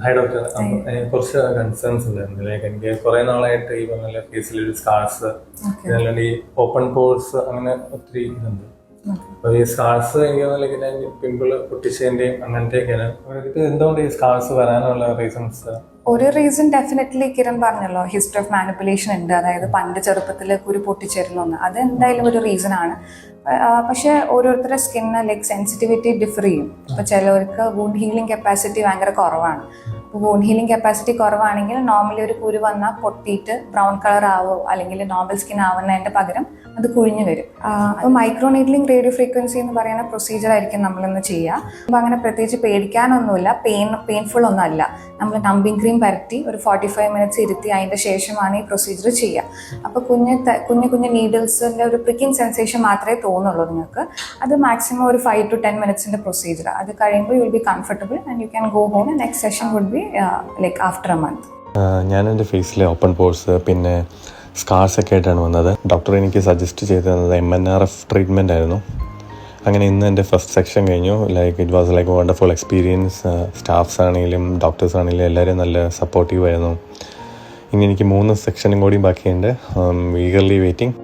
Hi doctor, കുറച്ച് concerns ഉണ്ടായിരുന്നു. Like എനിക്ക് കുറെ നാളായിട്ട് ഈ പറഞ്ഞ ഫേസിൽ ഒരു സ്കാർസ്, അല്ലാണ്ട് ഈ ഓപ്പൺ പോർസ് അങ്ങനെ ഒത്തിരി ഇതുണ്ട്. അപ്പൊ ഈ സ്കാർസ് എനിക്ക് ഞാൻ പിമ്പിള് പൊട്ടിച്ചതിന്റെയും അങ്ങനത്തെയൊക്കെയാണ്. ഇത് എന്തുകൊണ്ട് ഈ സ്കാർസ് വരാനുള്ള റീസൺസ്? ഒരു റീസൺ ഡെഫിനറ്റ്ലി കിരൺ പറഞ്ഞല്ലോ, ഹിസ്റ്ററി ഓഫ് മാനിപ്പുലേഷൻ ഉണ്ട്. അതായത് പണ്ട് ചെറുപ്പത്തിൽ കുരു പൊട്ടിച്ചേരുന്നു, അത് എന്തായാലും ഒരു റീസൺ ആണ്. പക്ഷെ ഓരോരുത്തരുടെ സ്കിന്ന് ലൈക്ക് സെൻസിറ്റിവിറ്റി ഡിഫർ ചെയ്യും. ഇപ്പൊ ചിലവർക്ക് വൂണ്ട് ഹീലിംഗ് കപ്പാസിറ്റി ഭയങ്കര കുറവാണ്. അപ്പോൾ വൂണ്ട് ഹീലിംഗ് കപ്പാസിറ്റി കുറവാണെങ്കിൽ നോർമലി ഒരു കുരു വന്നാൽ പൊട്ടിയിട്ട് ബ്രൗൺ കളർ ആവോ അല്ലെങ്കിൽ നോർമൽ സ്കിൻ ആവുന്നതിന്റെ പകരം അത് കുഴിഞ്ഞു വരും. അപ്പോൾ മൈക്രോ നീഡ്ലിംഗ് റേഡിയോ ഫ്രീക്വൻസി എന്ന് പറയുന്ന പ്രൊസീജിയർ ആയിരിക്കും നമ്മളിന്ന് ചെയ്യുക. അപ്പോൾ അങ്ങനെ പ്രത്യേകിച്ച് പേടിക്കാനൊന്നുമില്ല, പെയിൻഫുൾ ഒന്നും അല്ല. നമ്മൾ നമ്പിങ് ക്രീം പരട്ടി ഒരു 45 മിനിറ്റ്സ് ഇരുത്തി അതിൻ്റെ ശേഷമാണ് ഈ പ്രൊസീജിയർ ചെയ്യുക. അപ്പോൾ കുഞ്ഞു നീഡിൽസിൻ്റെ ഒരു പ്രിക്കിംഗ് സെൻസേഷൻ മാത്രമേ തോന്നുള്ളൂ നിങ്ങൾക്ക്. അത് മാക്സിമം ഒരു 5 to 10 മിനിറ്റ്സിൻ്റെ പ്രൊസീജിയർ. അത് കഴിയുമ്പോൾ you will be comfortable and you can go home. Next session would be like after a month. ഞാൻ എൻ്റെ ഫേസിലെ ഓപ്പൺ പോർസ് പിന്നെ സ്കാർസ് ഒക്കെ ആയിട്ടാണ് വന്നത്. ഡോക്ടർ എനിക്ക് സജസ്റ്റ് ചെയ്ത് തന്നത് MNRF ട്രീറ്റ്മെൻ്റ് ആയിരുന്നു. അങ്ങനെ ഇന്ന് എൻ്റെ ഫസ്റ്റ് സെക്ഷൻ കഴിഞ്ഞു. Like it was like wonderful experience. Staffs ആണെങ്കിലും ഡോക്ടേഴ്സ് ആണെങ്കിലും എല്ലാവരും നല്ല സപ്പോർട്ടീവ് ആയിരുന്നു. ഇനി എനിക്ക് 3 സെക്ഷനും കൂടി ബാക്കിയുണ്ട്. Eagerly waiting.